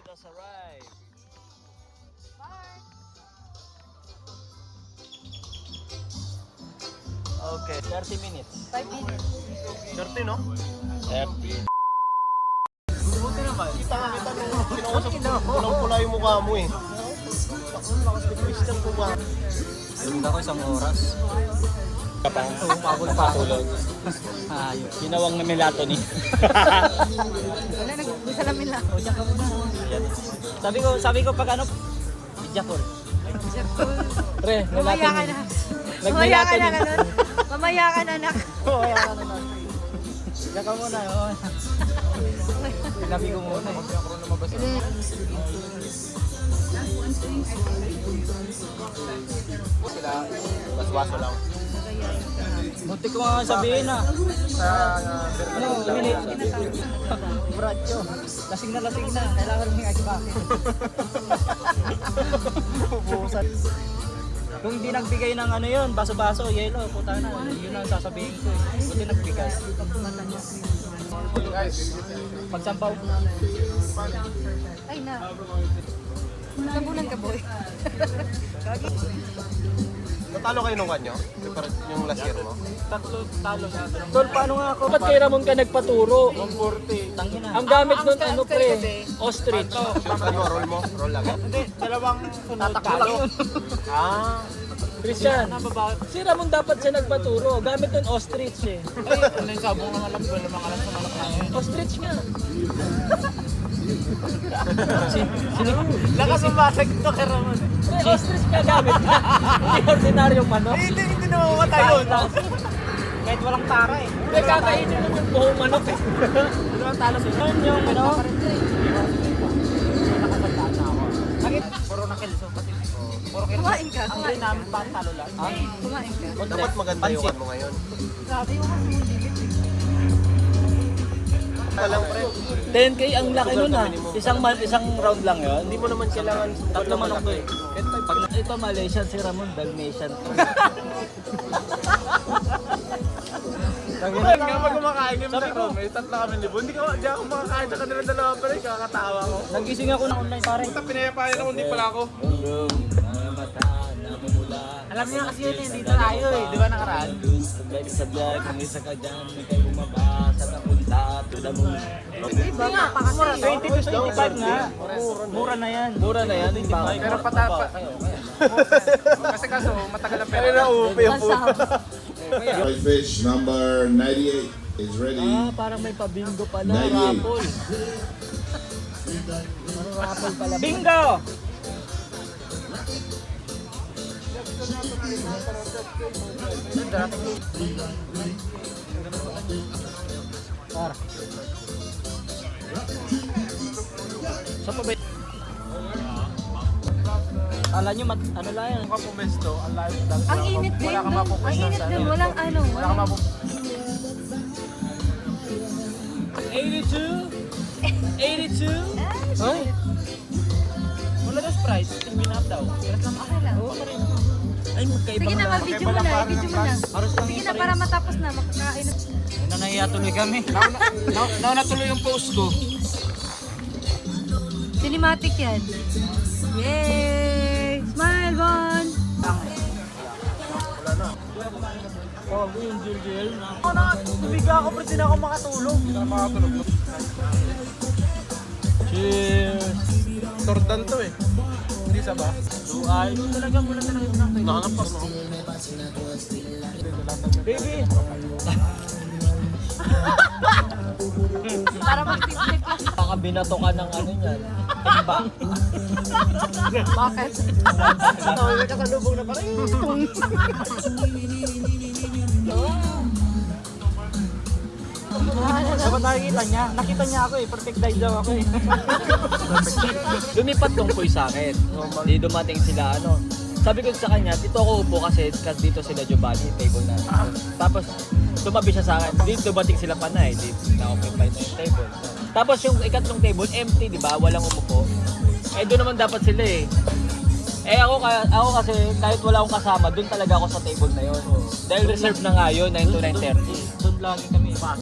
just arrived. Okay, 30 minutes. 5 minutes. 30, no? 30. Buti naman. Kita nung kinausap ko. Pulang-pula yung mukha mo eh. Lakas ni Christian ko ba? Tulog ako isang oras. Kapang patulog. Ginawang na melatonin. Wala, nag-salamin lang. O, diyan ka muna. Sabi ko pag ano, Jakol. Pre, Mamaya ka na. Mamaya ka na, ganun. Mamaya ka na, anak. Mamaya ka na. Diyan ka muna. Sinabi ko muna. Sila, baswaso lang. Munti ko nga sabihin na. Ano, minute. Bracho. Lasing na. Kailangan rin yung ice bucket. Bubusan. Kung hindi nagbigay ng ano yun, baso-baso, yelo, puta na. Yun ang sasabihin ko eh. Buti nagbigay. Pagsampaw. Ay, na. Tabunan ka, boy. Natalo kayo nung kanyo? Yung last year mo? Tatlo talo na. Tol, paano nga ako? Ba't kay Ramon ka nagpaturo? 140. Tangina. Ang gamit nun, ano pre? Ostrich. Ano, roll mo? Roll lang. Hindi, dalawang sunod talo. Ah, Christian, si Ramon dapat siya nagpaturo. Gamit nun ostrich eh. Ay, ano yung sabong ng alam ko, namang alam sa malak na yun. Ostrich nga. Lakas umasag ito kay Ramon. Pre, ostrich nga gamit na. Hindi ordinaryong manok. Hindi na mamamatay yun. Kahit walang tara eh. Pre, kakainin nun yung buong manok eh. Dalawang talo sila. Yun yung ano. Nakasandaan na ako. Puro na kilso pati. Puro kilso. Kumain ka. Ang green namin pantalo lang. Kumain ka. dapat maganda yung ano mo ngayon. Grabe yung kasi mo limit. Walang pre. 10k ang laki nun ha. Isang round lang yun. Hindi mo naman kailangan Tatlo manok to eh. Pag ito Malaysian si Ramon, Dalmatian to. Nga pag kumakain yung sa Rome, tatlo kami libo. Hindi ako makakain sa kanila dalawa pa rin, kakatawa ko. Nagising ako ng online pare. Puta, pinayapayan ako, hindi pala ako. Alam niya kasi yun eh, dito tayo eh. Di ba nakaraan? Sabay, kung isa ka dyan, may kayo bumaba sa napunta, to the moon. Iba nga, pakasal. 20 to 25 nga. Mura na yan. Mura na yan, 25. Pero patapa. Kasi kaso, matagal ang pera. Ay, nauupi yung puto. Fried fish number 98 is ready. Ah, parang may pabingo pala. 98. Rapol. Parang rapol pala. Bingo! Tara. Sa pa ba? Kala nyo ano lang yan? Kung pumesto, ang layo lang. Ang init din. Wala kang Ang mapupush init sa din. ano. Walang ano. Wala kang mapupush. 82? 82? Ay! Wala na Sprite. Pinap daw. Okay lang. Ay, magkaiba Sige na, mag-video mo na. I-video mo na. Haros lang Sige na, para matapos na. Makakain na. Nanaya tuloy kami. Nauna tuloy yung post ko. Cinematic yan. Yay! Smile, Bon! Oh, yung Jill. Ako na, tubiga ako pero di na ako makatulog. Hindi na makatulog. Cheers! Tordan to eh. Hindi sa ba? Ay, talagang wala talaga yung nakita. Nakalampas mo. Baby! Para mag-tip-tip lang. Baka binato ka ng ano yan. Timba. Bakit? May kasalubong na parang Dapat nakikita niya. Nakita niya ako eh. Perfect dive daw ako eh. Lumipat tungkoy sa akin. Hindi dumating sila ano. Sabi ko sa kanya, dito ako upo kasi dito sila Giovanni, table na. Tapos tumabi siya sa akin. Dito dumating sila panay. Dito na-occupy na yung table. Tapos yung ikatlong table, empty, di ba? Walang umupo. Eh doon naman dapat sila eh. Eh ako kasi kahit wala akong kasama, doon talaga ako sa table na yun. Dahil reserve na nga yun, 9 to 9:30. Doon lagi kami.